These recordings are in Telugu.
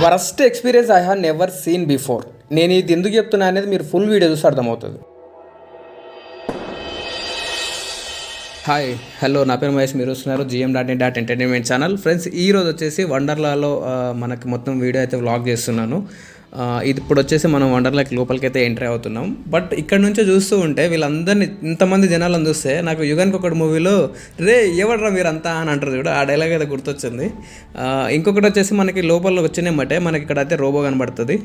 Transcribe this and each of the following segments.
Worst experience I have never seen before. నేను ఇది ఎందుకు చెప్తున్నా అనేది మీరు ఫుల్ వీడియో చూసి అర్థమవుతుంది. హాయ్ హలో, నా పేరు మహేష్, మీరు వస్తున్నారు gm.in.entertainment ఛానల్. ఫ్రెండ్స్, ఈరోజు వచ్చేసి వండర్లాలో మనకి మొత్తం వీడియో అయితే వ్లాగ్ చేస్తున్నాను. ఇది ఇప్పుడు వచ్చేసి మనం వండర్లాకి లోపలికి అయితే ఎంట్రీ అవుతున్నాం. బట్ ఇక్కడ నుంచే చూస్తూ ఉంటే వీళ్ళందరినీ, ఇంతమంది జనాలను చూస్తే నాకు యుగానికి ఒకటి మూవీలో రే ఎవడరా మీరంతా అని అంటారు చూడ, ఆ డైలాగ్ అయితే గుర్తొచ్చింది. ఇంకొకటి వచ్చేసి మనకి లోపల వచ్చినామంటే మనకి ఇక్కడ అయితే రోబో కనబడుతుంది.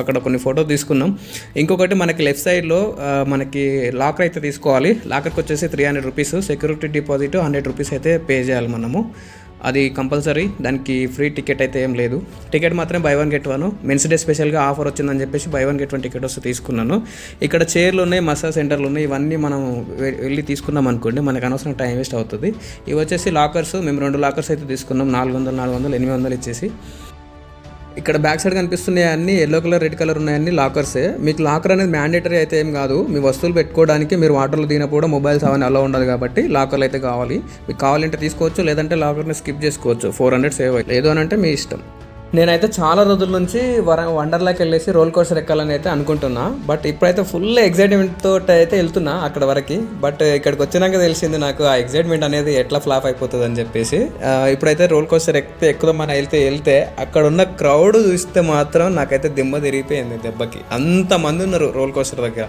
అక్కడ కొన్ని ఫోటో తీసుకున్నాం. ఇంకొకటి మనకి లెఫ్ట్ సైడ్లో మనకి లాకర్ అయితే తీసుకోవాలి. లాకర్కి వచ్చేసి 300 రూపీస్, సెక్యూరిటీ డిపాజిట్ 100 రూపీస్ అయితే పే చేయాలి మనము. అది కంపల్సరీ, దానికి ఫ్రీ టికెట్ అయితే ఏం లేదు. టికెట్ మాత్రం బై 1 get 1. మెన్స్ డే స్పెషల్గా ఆఫర్ వచ్చిందని చెప్పేసి బై 1 get 1 టికెట్ వస్తే తీసుకున్నాను. ఇక్కడ చైర్లు ఉన్నాయి, మసాజ్ సెంటర్లు ఉన్నాయి. ఇవన్నీ మనం వెళ్ళి తీసుకున్నాం అనుకోండి, మనకు అనవసరం టైం వేస్ట్ అవుతుంది. ఇవి వచ్చేసి లాకర్స్. మేము 2 లాకర్స్ అయితే తీసుకున్నాం. 400, 800 ఇచ్చేసి. ఇక్కడ బ్యాక్ సైడ్ కనిపిస్తున్నాయి అన్ని ఎల్లో కలర్, రెడ్ కలర్ ఉన్నాయన్నీ లాకర్సే. మీకు లాకర్ అనేది మ్యాండేటరీ అయితే ఏం కాదు. మీ వస్తువులు పెట్టుకోవడానికి మీరు వాటర్లో దిగినప్పుడు కూడా మొబైల్స్ అవన్నీ అలా ఉండదు కాబట్టి లాకర్లు అయితే కావాలి. మీకు కావాలంటే తీసుకోవచ్చు, లేదంటే లాకర్ని స్కిప్ చేసుకోవచ్చు. 400 సేవ్ అవుతుంది. లేదు అని అంటే మీ ఇష్టం. నేనైతే చాలా రోజుల నుంచి వండర్లాకి వెళ్ళేసి రోల్ కోస్టర్ ఎక్కాలని అయితే అనుకుంటున్నా. బట్ ఇప్పుడైతే ఫుల్ ఎగ్జైట్మెంట్ తోటి అయితే వెళ్తున్నా అక్కడ వరకు. బట్ ఇక్కడికి వచ్చినాక తెలిసింది నాకు ఆ ఎగ్జైట్మెంట్ అనేది ఎట్లా ఫ్లాప్ అయిపోతుంది అని చెప్పేసి. ఇప్పుడైతే రోల్ కోస్టర్ ఎక్కుదామని వెళ్తే అక్కడ ఉన్న క్రౌడ్ చూస్తే మాత్రం నాకైతే దిమ్మ తిరిగిపోయింది దెబ్బకి. అంతమంది ఉన్నారు రోల్ కోస్టర్ దగ్గర.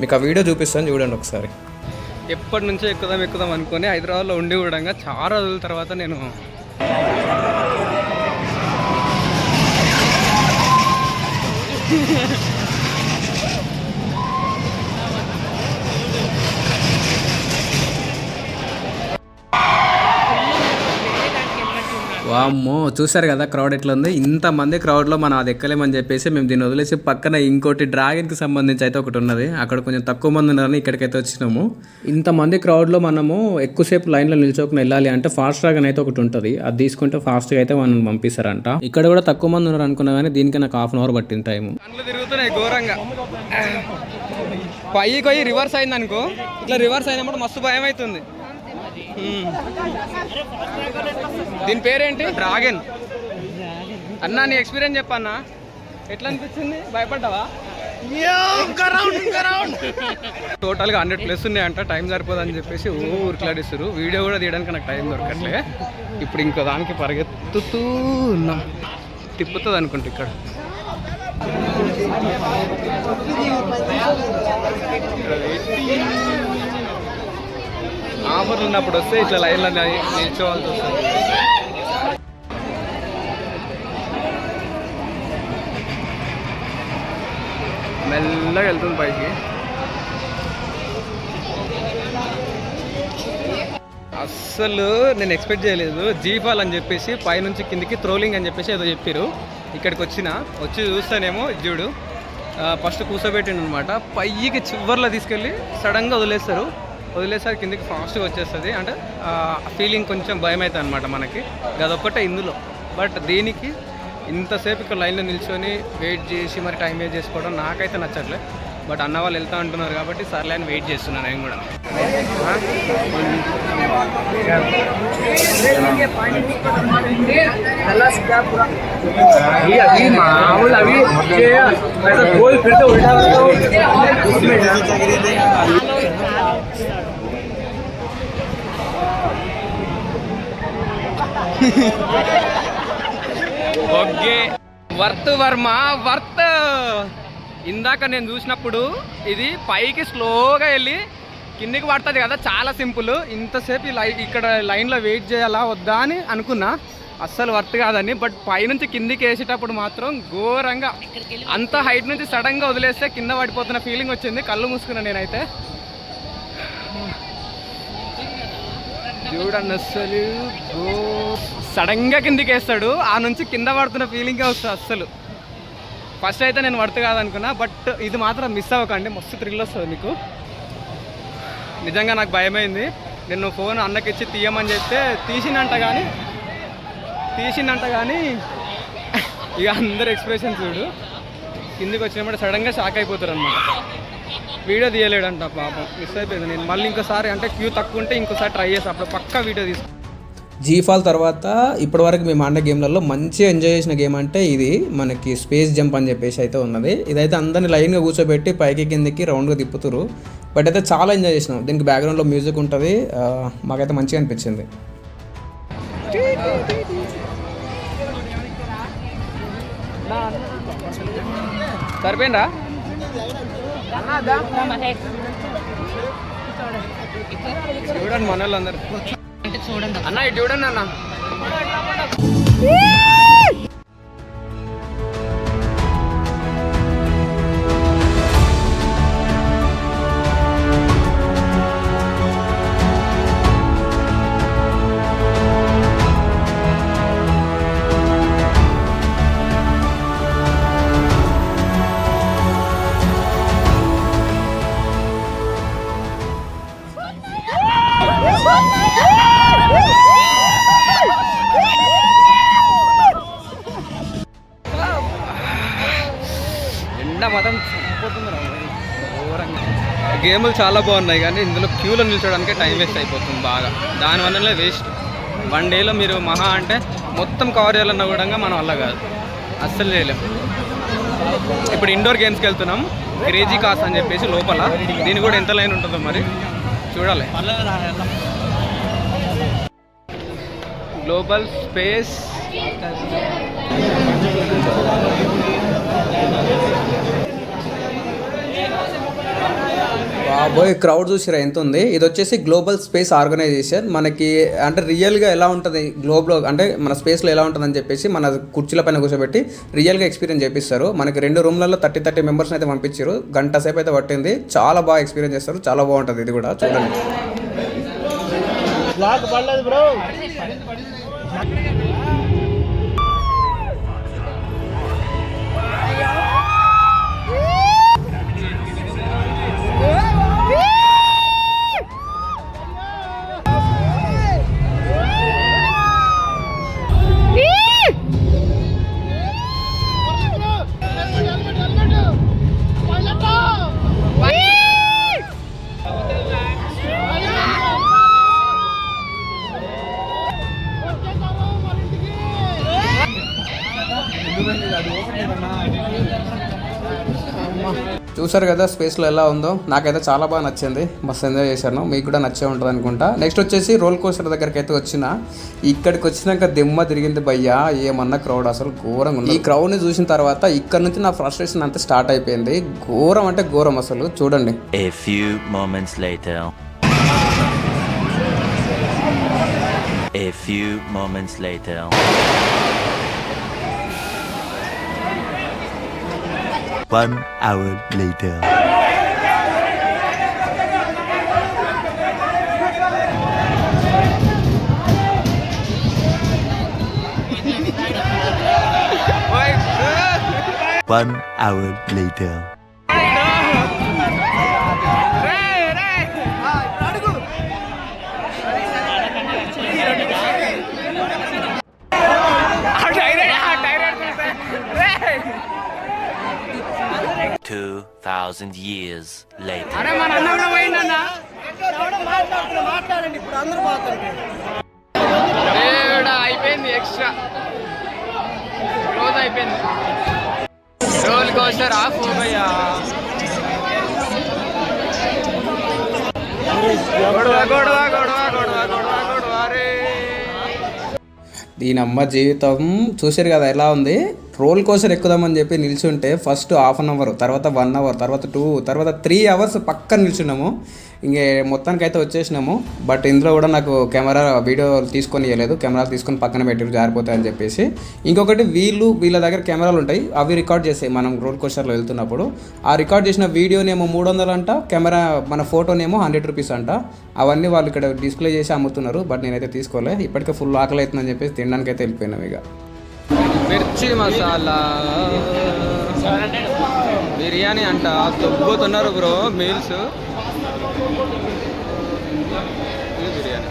మీకు ఆ వీడియో చూపిస్తాను, చూడండి ఒకసారి. ఎప్పటి నుంచో ఎక్కుదాం అనుకుని హైదరాబాద్లో ఉండి కూడా చాలా రోజుల తర్వాత నేను వామ్మో, చూసారు కదా క్రౌడ్ ఎట్లా ఉంది. ఇంతమంది క్రౌడ్లో మనం అది ఎక్కలేమని చెప్పేసి మేము దీన్ని వదిలేసి పక్కన ఇంకోటి డ్రాగన్కి సంబంధించి అయితే ఒకటి ఉన్నది, అక్కడ కొంచెం తక్కువ మంది ఉన్నారని ఇక్కడికైతే వచ్చినాము. ఇంతమంది క్రౌడ్లో మనము ఎక్కువసేపు లైన్లో నిల్చోకుండా వెళ్ళాలి అంటే ఫాస్ట్ డ్రాగన్ అయితే ఒకటి ఉంటుంది. అది తీసుకుంటే ఫాస్ట్గా అయితే మనం పంపిస్తారంట. ఇక్కడ కూడా తక్కువ మంది ఉన్నారు అనుకున్నా కానీ దీనికి నాకు 1/2 అవర్ పట్టిన టైము. కళ్ళు తిరుగుతున్నాయి ఘోరంగా. పైకి పోయి రివర్స్ అయింది అనుకో, ఇట్లా రివర్స్ అయినప్పుడు మస్తు భయం అవుతుంది. దీని పేరేంటి? డ్రాగన్. అన్నా నీ ఎక్స్పీరియన్స్ చెప్పన్నా, ఎట్లా అనిపించింది? భయపడ్డావా? టోటల్గా 100+ ఉన్నాయంట. టైం సరిపోదని చెప్పేసి ఊరిట్లాడిస్తారు. వీడియో కూడా తీయడానికి నాకు టైం దొరకట్లే. ఇప్పుడు ఇంకో దానికి పరిగెత్తుతూ ఉన్నాం. తిప్పుతుంది అనుకుంటా ఇక్కడ. ఆఫర్లు ఉన్నప్పుడు వస్తే ఇట్లా లైన్లో నిల్చోవాల్సి వస్తుంది. మెల్లగా వెళ్తుంది పైకి. అస్సలు నేను ఎక్స్పెక్ట్ చేయలేదు. జీఫాల్ అని చెప్పేసి పైనుంచి కిందికి త్రోలింగ్ అని చెప్పేసి ఏదో చెప్పారు. ఇక్కడికి వచ్చి చూస్తానేమో చూడు, ఫస్ట్ కూర్చోబెట్టిండు అనమాట. పైకి చివర్లో తీసుకెళ్ళి సడన్గా వదిలేసారి కిందికి ఫాస్ట్గా వచ్చేస్తుంది. అంటే ఫీలింగ్ కొంచెం భయం అవుతుంది అనమాట మనకి. అదొక్కటే ఇందులో. బట్ దీనికి ఇంతసేపు ఇక్కడ లైన్లో నిల్చొని వెయిట్ చేసి మరి టైం వేస్ట్ చేసుకోవడం నాకైతే నచ్చట్లే. బట్ అన్న వాళ్ళు వెళ్తా అంటున్నారు కాబట్టి సర్లే అని వెయిట్ చేస్తున్నాను నేను కూడా. Okay, worth Varma worth. ఇందాక నేను చూసినప్పుడు ఇది పైకి స్లోగా వెళ్ళి కిందికి పడుతుంది కదా, చాలా సింపుల్. ఇంతసేపు ఇక్కడ లైన్లో వెయిట్ చేయాలా వద్దా అని అనుకున్నా, అస్సలు వర్త్ కాదని. బట్ పైనుంచి కిందికి వేసేటప్పుడు మాత్రం ఘోరంగా, అంత హైట్ నుంచి సడన్గా వదిలేస్తే కింద పడిపోతున్న ఫీలింగ్ వచ్చింది. కళ్ళు మూసుకున్నా నేనైతే. చూడండి, అస్సలు సడన్గా కిందికి వేస్తాడు, ఆ నుంచి కింద పడుతున్న ఫీలింగే వస్తుంది అస్సలు. ఫస్ట్ అయితే నేను వర్త్ కాదనుకున్నా, బట్ ఇది మాత్రం మిస్ అవ్వకండి, మస్తు థ్రిల్ వస్తుంది మీకు. నిజంగా నాకు భయమైంది. నేను ఫోన్ అన్నకిచ్చి తీయమని చెప్తే తీసిందంట కానీ ఇక అందరు ఎక్స్ప్రెషన్ చూడు, కిందికి వచ్చినప్పుడు సడన్గా షాక్ అయిపోతారు అనమాట. వీడియో తీయలేడంట పాపం, మిస్ అయిపోయింది. నేను మళ్ళీ ఇంకోసారి అంటే క్యూ తక్కువ ఉంటే ఇంకోసారి ట్రై చేసి అప్పుడు పక్కా వీడియో తీసుకు. జీఫాల్ తర్వాత ఇప్పటివరకు మేము ఆడిన గేమ్లలో మంచిగా ఎంజాయ్ చేసిన గేమ్ అంటే ఇది మనకి స్పేస్ జంప్ అని చెప్పేసి అయితే ఉన్నది. ఇదైతే అందరిని లైన్గా కూర్చోబెట్టి పైకి కిందకి రౌండ్గా తిప్పుతురు. బట్ అయితే చాలా ఎంజాయ్ చేసినాం. దీనికి బ్యాక్గ్రౌండ్లో మ్యూజిక్ ఉంటుంది. మాకైతే మంచిగా అనిపించింది. సరిపోయిందా చూడండి మన వాళ్ళందరూ అన్న ఇటు చూడండి అన్న. మతం గేములు చాలా బాగున్నాయి కానీ ఇందులో క్యూలో నిల్చోడానికి టైం వేస్ట్ అయిపోతుంది బాగా. దానివల్లనే వేస్ట్. 1 డేలో మీరు మహా అంటే మొత్తం కవర్ చేయాలన్నా కూడా మనం వల్ల కాదు, అస్సలు చేయలేం. ఇప్పుడు ఇండోర్ గేమ్స్కి వెళ్తున్నాం, క్రేజీ కాస్ అని చెప్పేసి లోపల. దీని కూడా ఎంత లైన్ ఉంటుందో మరి చూడాలి. గ్లోబల్ స్పేస్ బాబోయ్ క్రౌడ్ చూసిరా ఎంత ఉంది. ఇది వచ్చేసి గ్లోబల్ స్పేస్ ఆర్గనైజేషన్. మనకి అంటే రియల్గా ఎలా ఉంటుంది గ్లోబ్లో అంటే మన స్పేస్లో ఎలా ఉంటుందని చెప్పేసి మన కుర్చీల పైన కూర్చోబెట్టి రియల్గా ఎక్స్పీరియన్స్ చేపిస్తారు. మనకి 2 రూమ్లలో 30 మెంబర్స్ని అయితే పంపించారు. గంట సేపు అయితే పట్టింది. చాలా బాగా ఎక్స్పీరియన్స్ చేస్తారు. చాలా బాగుంటుంది. ఇది కూడా చూడండి. చూసారు కదా స్పేస్లో ఎలా ఉందో. నాకైతే చాలా బాగా నచ్చింది. మస్తు ఎంజాయ్ చేశాను. మీకు కూడా నచ్చే ఉంటుంది అనుకుంటా. నెక్స్ట్ వచ్చేసి రోల్ కోస్టర్ దగ్గరికి అయితే వచ్చిన. ఇక్కడికి వచ్చినాక దిమ్మ తిరిగింది భయ్యా. ఏమన్నా క్రౌడ్ అసలు ఘోరంగా ఉంది. ఈ క్రౌడ్ని చూసిన తర్వాత ఇక్కడ నుంచి నా ఫ్రస్ట్రేషన్ అంతా స్టార్ట్ అయిపోయింది. ఘోరం అంటే ఘోరం అసలు. చూడండి. A few moments later. A few moments later. 1 hour later. One hour later. Thousand years later. అయిపోయింది ఎక్స్ట్రా రోజు అయిపోయింది. రోల్ కోస్టర్ ఆఫ్ భయ్యా. గొడవ గొడవ గొడవ గొడవ గొడవ గొడవ రే. దీనమ్మ జీవితం చూసారు కదా ఎలా ఉంది. రోల్ కోస్టర్ ఎక్కుదామని చెప్పి నిల్చుంటే ఫస్ట్ ½ అన్ అవర్, తర్వాత 1 అవర్, తర్వాత 2, తర్వాత 3 అవర్స్ పక్కన నిల్చున్నాము. ఇంకే మొత్తానికి అయితే వచ్చేసినాము. బట్ ఇందులో కూడా నాకు కెమెరా వీడియో తీసుకొని ఇవ్వలేదు. కెమెరాలు తీసుకొని పక్కన పెట్టారు జారిపోతాయని చెప్పేసి. ఇంకొకటి వీళ్ళ దగ్గర కెమెరాలు ఉంటాయి, అవి రికార్డ్ చేస్తాయి మనం రోల్ కోస్టర్లో వెళ్తున్నప్పుడు. ఆ రికార్డ్ చేసిన వీడియోనేమో 300 అంట, కెమెరా మన ఫోటోనేమో 100 రూపీస్ అంట. అవన్నీ వాళ్ళు ఇక్కడ డిస్ప్లే చేసి అమ్ముతున్నారు. బట్ నేనైతే తీసుకోలే. ఇప్పటికే ఫుల్ ఆకలి అవుతుందని చెప్పేసి తినడానికి అయితే వెళ్ళిపోయినాం. ఇక మిర్చి మసాలా బిర్యానీ అంట తొబ్బుతున్నారు bro. Meals biryani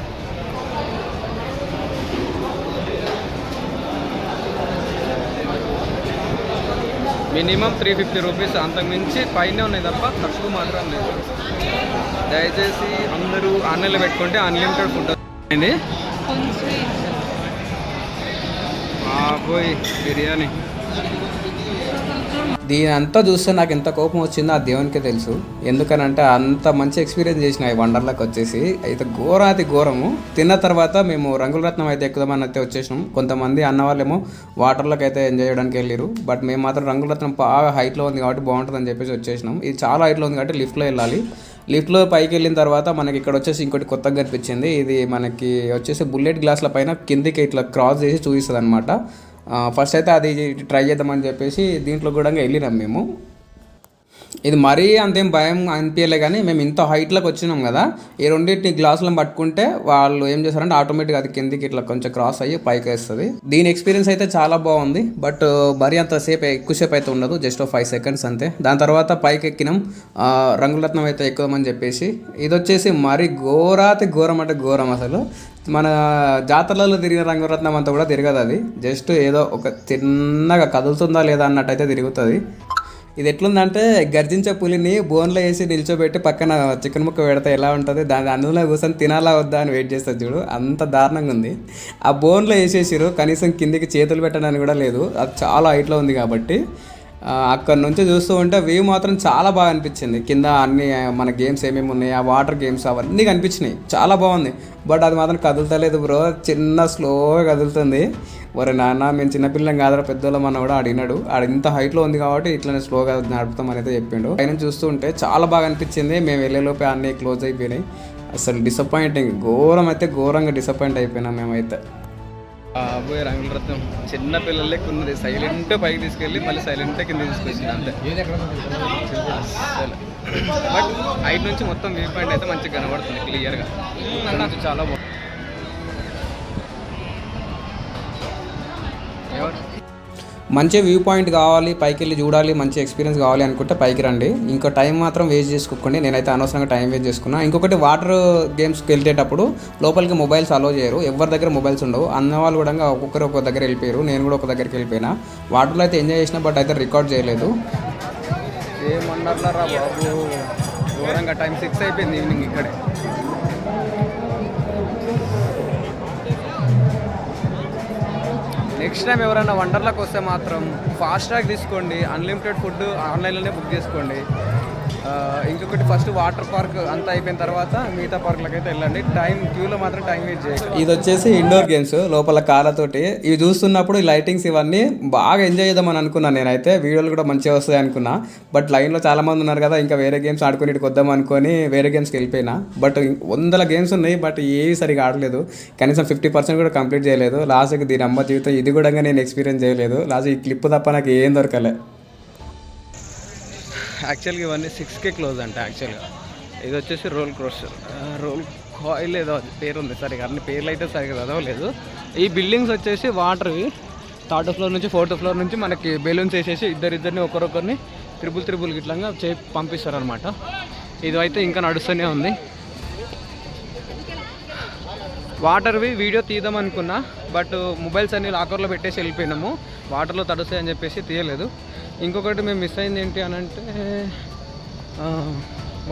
minimum 350 rupees, అంతకుమించి పైన ఉన్నాయి తప్ప తక్కువ మాత్రం లేదు. దయచేసి అందరూ ఆన్లైన్లో పెట్టుకుంటే అన్లిమిటెడ్ ఫుడ్ అండి. పోయి బిర్యానీ దీని అంతా చూస్తే నాకు ఎంత కోపం వచ్చిందో ఆ దేవునికే తెలుసు. ఎందుకనంటే అంత మంచి ఎక్స్పీరియన్స్ చేసిన ఈ వండర్లాకి వచ్చేసి అయితే ఘోరాతి ఘోరము. తిన్న తర్వాత మేము రంగులరత్నం అయితే ఎక్కుదామని అయితే వచ్చేసినాం. కొంతమంది అన్న వాళ్ళేమో వాటర్లోకి అయితే ఎంజాయ్ చేయడానికి వెళ్ళారు. బట్ మేము మాత్రం రంగులరత్నం బాగా హైట్లో ఉంది కాబట్టి బాగుంటుందని చెప్పేసి వచ్చేసినాం. ఇది చాలా హైట్లో ఉంది కాబట్టి లిఫ్ట్లో వెళ్ళాలి. లిఫ్ట్లో పైకి వెళ్ళిన తర్వాత మనకి ఇక్కడ వచ్చేసి ఇంకోటి కొత్తగా కనిపించింది. ఇది మనకి వచ్చేసి బుల్లెట్ గ్లాసుల పైన కిందికి ఇట్లా క్రాస్ చేసి చూపిస్తుంది అనమాట. ఫస్ట్ అయితే అది ట్రై చేద్దామని చెప్పేసి దీంట్లో కూడా వెళ్ళినాం మేము. ఇది మరీ అంతేం భయం అనిపించలే, కానీ మేము ఇంత హైట్లోకి వచ్చినాం కదా, ఈ రెండింటిని గ్లాసులను పట్టుకుంటే వాళ్ళు ఏం చేస్తారంటే ఆటోమేటిక్గా అది కిందికి ఇట్లా కొంచెం క్రాస్ అయ్యి పైకి వేస్తుంది. దీని ఎక్స్పీరియన్స్ అయితే చాలా బాగుంది. బట్ మరీ అంత ఎక్కువసేపు అయితే ఉండదు, జస్ట్ 5 seconds అంతే. దాని తర్వాత పైకి ఎక్కినాం. రంగులరత్నం అయితే ఎక్కుదామని చెప్పేసి. ఇది వచ్చేసి మరీ ఘోరాతి ఘోరం అంటే ఘోరం. అసలు మన జాతరలలో తిరిగిన రంగురత్నం అంతా కూడా తిరగదు. అది జస్ట్ ఏదో ఒక చిన్నగా కదులుతుందా లేదా అన్నట్టయితే తిరుగుతుంది. ఇది ఎట్లుందంటే గర్జించే పులిని బోన్లో వేసి నిల్చోబెట్టి పక్కన చికెన్ ముక్క పెడితే ఎలా ఉంటుంది, దాని అందులో కూర్చొని తినాలా వద్దా అని వెయిట్ చేస్తుంది చూడు, అంత దారుణంగా ఉంది. ఆ బోన్లో వేసేసారు, కనీసం కిందికి చేతులు పెట్టడానికి కూడా లేదు. అది చాలా హైట్లో ఉంది కాబట్టి అక్కడ నుంచి చూస్తూ ఉంటే వ్యూ మాత్రం చాలా బాగా అనిపించింది. కింద అన్ని మన గేమ్స్ ఏమేమి ఉన్నాయి, ఆ వాటర్ గేమ్స్ అవన్నీ కనిపించినాయి, చాలా బాగుంది. బట్ అది మాత్రం కదులుతలేదు బ్రో, చిన్న స్లోగా కదులుతుంది. ఒరే నాన్న మేము చిన్నపిల్లం కాదరా పెద్దోళ్ళం అన్న కూడా అడిగినాడు. ఆడ ఇంత హైట్లో ఉంది కాబట్టి ఇట్లనే స్లోగా నడుపుతామని అయితే చెప్పిండు. పైన చూస్తూ ఉంటే చాలా బాగా అనిపించింది. మేము వెళ్ళేలోపే అన్నీ క్లోజ్ అయిపోయినాయి. అసలు డిసప్పాయింటింగ్, ఘోరం అయితే ఘోరంగా డిసప్పాయింట్ అయిపోయినాం మేమైతే. పోయి రంగులరత్నం చిన్న పిల్లలకి ఉన్నది, సైలెంట్ పైకి తీసుకెళ్ళి మళ్ళీ సైలెంట్ కింద తీసుకొచ్చింది అంతే. బట్ హైట్ నుంచి మొత్తం వ్యూ పాయింట్ అయితే మంచిగా కనబడుతుంది క్లియర్గా, చాలా బాగుంది. మంచి వ్యూ పాయింట్ కావాలి, పైకి వెళ్ళి చూడాలి, మంచి ఎక్స్పీరియన్స్ కావాలి అనుకుంటే పైకి రండి. ఇంకో టైం మాత్రం వేస్ట్ చేసుకోకండి. నేనైతే అనవసరంగా టైం వేస్ట్ చేసుకున్నా. ఇంకొకటి వాటర్ గేమ్స్కి వెళ్ళేటప్పుడు లోపలికి మొబైల్స్ అలో చేయరు, ఎవరి దగ్గర మొబైల్స్ ఉండవు. అన్న వాళ్ళు కూడా ఒక్కొక్కరు ఒక్కొక్క దగ్గర వెళ్ళిపోయారు, నేను కూడా ఒక దగ్గరికి వెళ్ళిపోయినా. వాటర్లో అయితే ఎంజాయ్ చేసిన, బట్ అయితే రికార్డ్ చేయలేదు. ఏమన్నారా బాబు, ఘోరంగా టైం 6 అయిపోయింది ఈవినింగ్ ఇక్కడే. నెక్స్ట్ టైం ఎవరైనా వండర్లాకి వస్తే మాత్రం ఫాస్ట్ ట్రాక్ తీసుకోండి, అన్లిమిటెడ్ ఫుడ్ ఆన్లైన్లోనే బుక్ చేసుకోండి. ఇంకొకటి ఫస్ట్ వాటర్ పార్క్ అంతా అయిపోయిన తర్వాత మిగతా పార్కులకు అయితే వెళ్ళండి. క్యూలో మాత్రం టైం వేస్ట్ చేయండి. ఇది వచ్చేసి ఇండోర్ గేమ్స్, లోపల కార్లతోటి. ఇవి చూస్తున్నప్పుడు ఈ లైటింగ్స్ ఇవన్నీ బాగా ఎంజాయ్ చేద్దామని అనుకున్నాను. నేనైతే వీడియోలు కూడా మంచిగా వస్తాయి అనుకున్నా. బట్ లైన్లో చాలా మంది ఉన్నారు కదా, ఇంకా వేరే గేమ్స్ ఆడుకుని ఇటుకు వద్దాం అనుకొని వేరే గేమ్స్కి వెళ్ళిపోయినా. బట్ 100 గేమ్స్ ఉన్నాయి, బట్ ఏవి సరిగా ఆడలేదు. కనీసం 50% కూడా కంప్లీట్ చేయలేదు. లాస్ట్కి దీని అమ్మ జీవితం ఇది కూడా నేను ఎక్స్పీరియన్స్ చేయలేదు. లాస్ట్ ఈ క్లిప్ తప్ప నాకు ఏం దొరకలే. యాక్చువల్గా ఇవన్నీ 6కే క్లోజ్ అంట. యాక్చువల్గా ఇది వచ్చేసి రోల్ కాయిల్ ఏదో పేరు ఉంది, సరిగా అన్ని పేర్లు అయితే సరిగా చదవలేదు. ఈ బిల్డింగ్స్ వచ్చేసి వాటర్వి 3rd floor నుంచి 4th floor నుంచి మనకి బెలూన్స్ వేసేసి ఇద్దరిని ఒకరొకరిని త్రిబుల్ గిట్లంగా పంపిస్తారనమాట. ఇది అయితే ఇంకా నడుస్తూనే ఉంది. వాటర్వి వీడియో తీద్దాం అనుకున్నా, బట్ మొబైల్స్ అన్ని లాకర్లో పెట్టేసి వెళ్ళిపోయినాము. వాటర్లో తడుస్తాయి అని చెప్పేసి తీయలేదు. ఇంకొకటి మేము మిస్ అయింది ఏంటి అని అంటే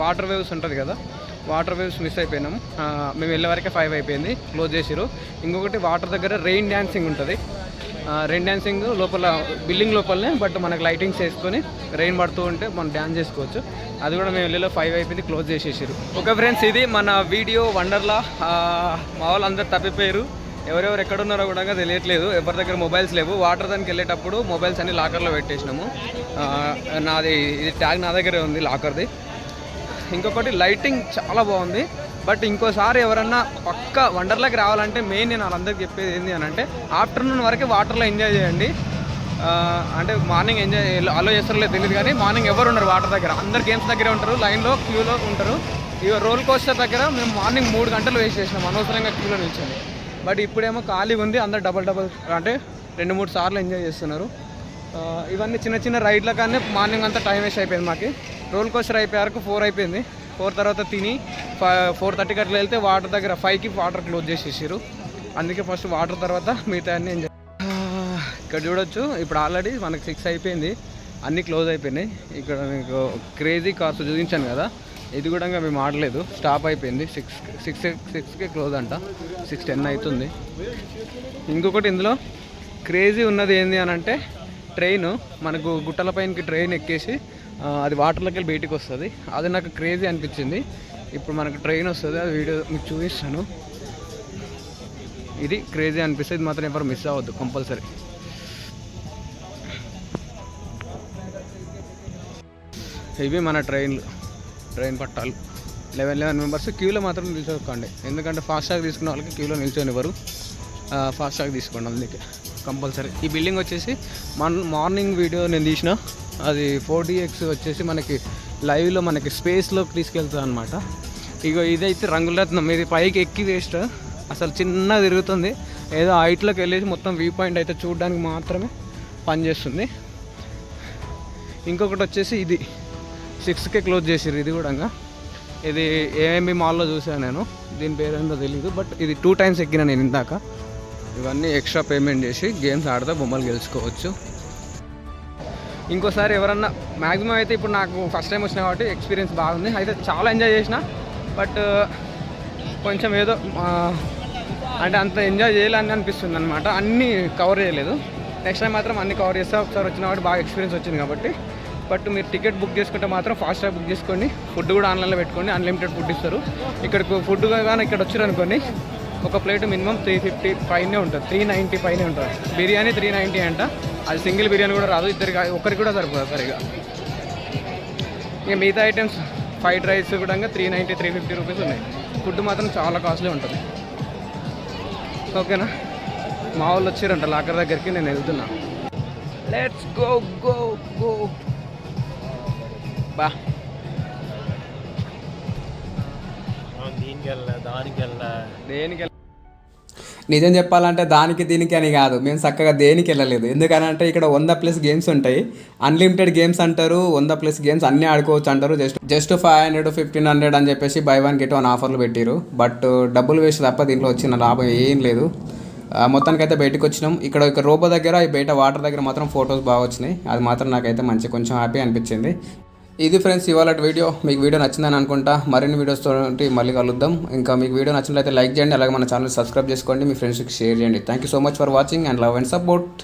వాటర్ వేవ్స్ ఉంటుంది కదా, వాటర్ వేవ్స్ మిస్ అయిపోయినాము. మేము వెళ్ళే వరకే 5 అయిపోయింది, క్లోజ్ చేసిరు. ఇంకొకటి వాటర్ దగ్గర రెయిన్ డ్యాన్సింగ్ ఉంటుంది. రెయిన్ డ్యాన్సింగ్ లోపల బిల్డింగ్ లోపలనే, బట్ మనకు లైటింగ్స్ వేసుకొని రెయిన్ పడుతూ ఉంటే మనం డ్యాన్స్ చేసుకోవచ్చు. అది కూడా మేము వెళ్ళేలో 5 అయిపోయింది, క్లోజ్ చేసేసారు. ఓకే ఫ్రెండ్స్, ఇది మన వీడియో వండర్లా. మా వాళ్ళు అందరు తప్పిపోయారు, ఎవరెవరు ఎక్కడున్నారో కూడా తెలియట్లేదు. ఎవరి దగ్గర మొబైల్స్ లేవు. వాటర్ దానికి వెళ్ళేటప్పుడు మొబైల్స్ అన్ని లాకర్లో పెట్టేసినాము. ఇది ట్యాగ్ నా దగ్గరే ఉంది లాకర్ది. ఇంకొకటి లైటింగ్ చాలా బాగుంది. బట్ ఇంకోసారి ఎవరన్నా పక్క వండర్లాకి రావాలంటే మెయిన్ నేను వాళ్ళందరికీ చెప్పేది ఏంటి అని అంటే ఆఫ్టర్నూన్ వరకు వాటర్లో ఎంజాయ్ చేయండి. అంటే మార్నింగ్ ఎంజాయ్ అలో చేస్తారో లేదు తెలియదు, కానీ మార్నింగ్ ఎవరు ఉండరు వాటర్ దగ్గర, అందరు గేమ్స్ దగ్గరే ఉంటారు, లైన్లో క్యూలో ఉంటారు. ఇక రోల్ కోస్టర్ దగ్గర మేము మార్నింగ్ 3 గంటలు వేస్ట్ చేసినాం అనవసరంగా క్యూలో నిల్చొని. బట్ ఇప్పుడేమో ఖాళీగా ఉంది, అందరు డబల్ అంటే 2-3 సార్లు ఎంజాయ్ చేస్తున్నారు. ఇవన్నీ చిన్న రైడ్ల కానీ మార్నింగ్ అంతా టైం వేస్ట్ అయిపోయింది మాకు. రోల్ కోస్టర్ అయిపోయారు 4 అయిపోయింది. 4 తర్వాత తిని 4:30 అట్లా వెళ్తే వాటర్ దగ్గర 5కి వాటర్ క్లోజ్ చేసేసారు. అందుకే ఫస్ట్ వాటర్ తర్వాత మిగతా అన్నీ ఎంజాయ్. ఇక్కడ చూడొచ్చు, ఇప్పుడు ఆల్రెడీ మనకు 6 అయిపోయింది, అన్నీ క్లోజ్ అయిపోయినాయి. ఇక్కడ మీకు క్రేజీ కార్స్ చూపించాను కదా, ఇది కూడా మేము ఆడలేదు, స్టాప్ అయిపోయింది. 6కి క్లోజ్ అంట, 6:10 అవుతుంది. ఇంకొకటి ఇందులో క్రేజీ ఉన్నది ఏంది అని అంటే ట్రైన్, మనకు గుట్టల పైనకి ట్రైన్ ఎక్కేసి అది వాటర్లోకి వెళ్ళి బయటికి వస్తుంది. అది నాకు క్రేజీ అనిపించింది. ఇప్పుడు మనకు ట్రైన్ వస్తుంది, అది వీడియో మీకు చూపిస్తాను. ఇది క్రేజీ అనిపిస్తుంది, ఇది మాత్రం ఎవరు మిస్ అవ్వద్దు కంపల్సరీ. ఇవి మన ట్రైన్ పట్టాలు. 11 మెంబర్స్. క్యూలో మాత్రం నిల్చోకండి, ఎందుకంటే ఫాస్ట్గా తీసుకున్న వాళ్ళకి క్యూలో నిల్చొనివ్వరు. ఫాస్ట్గా తీసుకోండి అందుకే కంపల్సరీ. ఈ బిల్డింగ్ వచ్చేసి మార్నింగ్ వీడియో నేను తీసిన, అది 4DX వచ్చేసి మనకి లైవ్లో మనకి స్పేస్లోకి తీసుకెళ్తుంది అనమాట. ఇగో ఇదైతే రంగులరత్నం, ఇది పైకి ఎక్కి వేస్ట్, అసలు చిన్న తిరుగుతుంది. ఏదో హైట్లోకి వెళ్ళేసి మొత్తం వ్యూ పాయింట్ అయితే చూడడానికి మాత్రమే పనిచేస్తుంది. ఇంకొకటి వచ్చేసి ఇది 6కే క్లోజ్ చేసిర్రు. ఇది కూడా ఇది ఏఎంబి మాల్లో చూసాను నేను, దీని పేరేందో తెలీదు, బట్ ఇది 2 times ఎక్కిన నేను ఇందాక. ఇవన్నీ ఎక్స్ట్రా పేమెంట్ చేసి గేమ్స్ ఆడితే బొమ్మలు గెలుచుకోవచ్చు. ఇంకోసారి ఎవరన్నా మ్యాక్సిమం అయితే ఇప్పుడు నాకు ఫస్ట్ టైం వచ్చినా కాబట్టి ఎక్స్పీరియన్స్ బాగుంది, అయితే చాలా ఎంజాయ్ చేసిన. బట్ కొంచెం ఏదో అంటే అంత ఎంజాయ్ చేయాలని అనిపిస్తుంది అనమాట. అన్నీ కవర్ చేయలేదు, నెక్స్ట్ టైం మాత్రం అన్నీ కవర్ చేస్తే. ఒకసారి వచ్చిన కాబట్టి బాగా ఎక్స్పీరియన్స్ వచ్చింది కాబట్టి. బట్ మీరు టికెట్ బుక్ చేసుకుంటే మాత్రం ఫాస్ట్గా బుక్ చేసుకోండి. ఫుడ్ కూడా ఆన్లైన్లో పెట్టుకోండి, అన్లిమిటెడ్ ఫుడ్ ఇస్తారు. ఇక్కడికి ఫుడ్ కానీ ఇక్కడ వచ్చారనుకోండి, ఒక ప్లేట్ మినిమం 350 పైనే ఉంటుంది, 390 పైనే ఉంటుంది. బిర్యానీ 390 అంట, అది సింగిల్ బిర్యానీ కూడా రాదు, ఒకరికి కూడా సరిపోదు సరిగా. ఇక మిగతా ఐటమ్స్ ఫ్రైడ్ రైస్ కూడా 390, 350 రూపీస్ ఉన్నాయి. ఫుడ్ మాత్రం చాలా కాస్ట్లీ ఉంటుంది. ఓకేనా, మా వాళ్ళు వచ్చారంట లాకర్ దగ్గరికి, నేను వెళ్తున్నా. లెట్స్ గో గో గో బా. దేనికి నిజం చెప్పాలంటే దానికి దీనికి అని కాదు, మేము చక్కగా దేనికి వెళ్ళలేదు. ఎందుకనంటే ఇక్కడ 100+ గేమ్స్ ఉంటాయి, అన్లిమిటెడ్ గేమ్స్ అంటారు. 100+ గేమ్స్ అన్నీ ఆడుకోవచ్చు అంటారు. జస్ట్ 500, 1500 అని చెప్పేసి buy 1 get 1 ఆఫర్లు పెట్టారు. బట్ డబ్బులు వేస్ట్ తప్ప దీంట్లో వచ్చిన లాభం ఏం లేదు. మొత్తానికైతే బయటకు వచ్చినాం. ఇక్కడ రోబో దగ్గర, ఈ బయట వాటర్ దగ్గర మాత్రం ఫొటోస్ బాగా వచ్చినాయి. అది మాత్రం నాకైతే కొంచెం హ్యాపీ అనిపించింది. ఇది ఫ్రెండ్స్ ఇవాళ వీడియో. మీకు వీడియో నచ్చిందని అనుకుంటా. మరిన్ని వీడియోస్తో మళ్ళీ కలుద్దాం. ఇంకా మీకు వీడియో నచ్చినట్లయితే లైక్ చేయండి, అలాగే మన ఛానల్ సబ్స్క్రైబ్ చేసుకోండి, మీ ఫ్రెండ్స్కి షేర్ చేయండి. Thank you so much for watching and love and support.